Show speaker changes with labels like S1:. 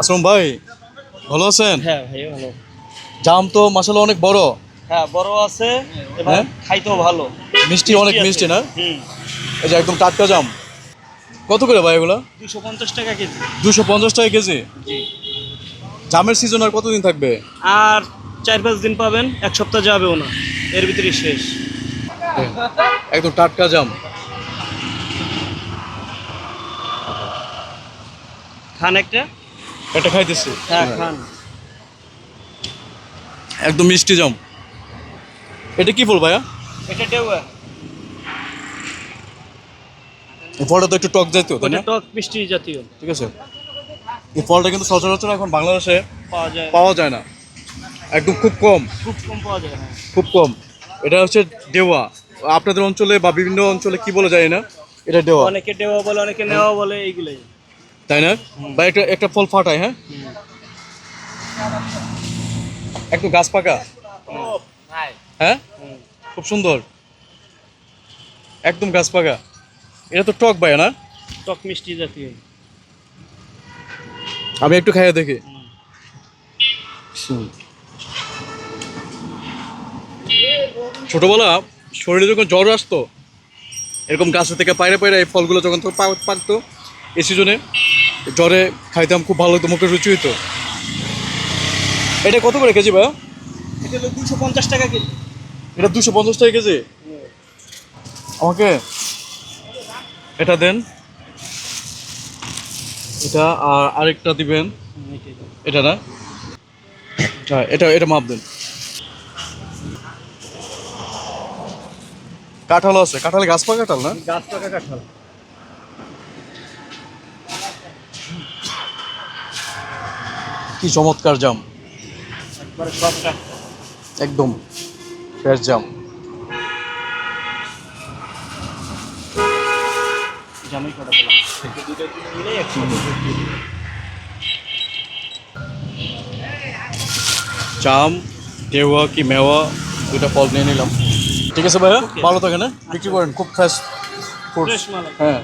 S1: আসলাম ভাই, ভালো আছেন?
S2: হ্যাঁ ভাই ভালো।
S1: জাম তো মাশাআল্লাহ অনেক বড়।
S2: হ্যাঁ বড় আছে এবং
S1: হ্যাঁ,
S2: খাইতেও ভালো।
S1: মিষ্টি অনেক
S2: আছে।
S1: মিষ্টি না?
S2: হুম।
S1: এই যে একদম টাটকা জাম। কত করে ভাই এগুলো?
S2: 250 টাকা কেজি।
S1: 250 টাকা কেজি।
S2: জি।
S1: জামের সিজন আর কতদিন থাকবে?
S2: আর 4-5 দিন পাবেন, এক সপ্তাহ যাবেও না, এর ভিতরেই শেষ।
S1: একদম টাটকা জাম।
S2: খান একটা।
S1: এটা খাইতেছি।
S2: হ্যাঁ খান।
S1: একদম মিষ্টি জাম। এটা কি ফল ভাইয়া?
S2: এটা ডেউয়া।
S1: এই ফলটা তো একটু টক জাতীয়, তাই
S2: ওটা
S1: না?
S2: টক মিষ্টি জাতীয়।
S1: ঠিক আছে। এই ফলটা কিন্তু সচরাচর এখন বাংলাদেশে
S2: পাওয়া যায়।
S1: পাওয়া যায় না, একদম খুব কম।
S2: খুব কম পাওয়া যায়। হ্যাঁ।
S1: খুব কম। এটা হচ্ছে ডেওয়া। আপনাদের অঞ্চলে বা বিভিন্ন অঞ্চলে কি বলে যায় না, এটা ডেওয়া,
S2: অনেকে ডেওয়া বলে, অনেকে নেওয়া বলে, এইগুলাই।
S1: তাই না? বা একটা একটা ফল ফাটায়, হ্যাঁ, একটু গাছ পাকা। হ্যাঁ, খুব সুন্দর, একদম গাছ পাকা। এটা তো টক ভাইয়া না?
S2: টক মিষ্টি জাতীয়।
S1: আমি একটু খাইয়ে দেখি। ছোটবেলা শরীরে যখন জ্বর আসতো, এরকম গাছের থেকে পায়রা পায়রা এই ফলগুলো যখন তো পাকতো, এই সিজনে জ্বরে খাইতাম, খুব ভালো হতো, মুখে রুচি হতো। এটা কত করে কেজি ভাইয়া?
S2: এটা হলো 250 টাকা কেজি।
S1: এটা 250 টাকা কেজি। আমাকে এটা দেন, এটা আর আরেকটা দিবেন। এটা না, হ্যাঁ, এটা এটা মাপ দেন। কাঁঠাল আছে, কাঁঠালে গাছ পা কাঁঠাল না?
S2: গাছ পাকা কাঁঠাল।
S1: কি চমৎকার জাম,
S2: একবারে সব টাটকা।
S1: একদম ফ্রেশ জাম।
S2: জামাই কটা বলা মিলে 100।
S1: জাম, দেওয়া কি মেওয়া, দুটা ফল নিয়ে নিলাম। ঠিক আছে ভাইয়া,
S2: Okay.
S1: ভালো থাকেন, হ্যাঁ, বিক্রি করেন, খুব ফ্রেশ ফ্রুটস।
S2: ফ্রেশ মাল।
S1: হ্যাঁ।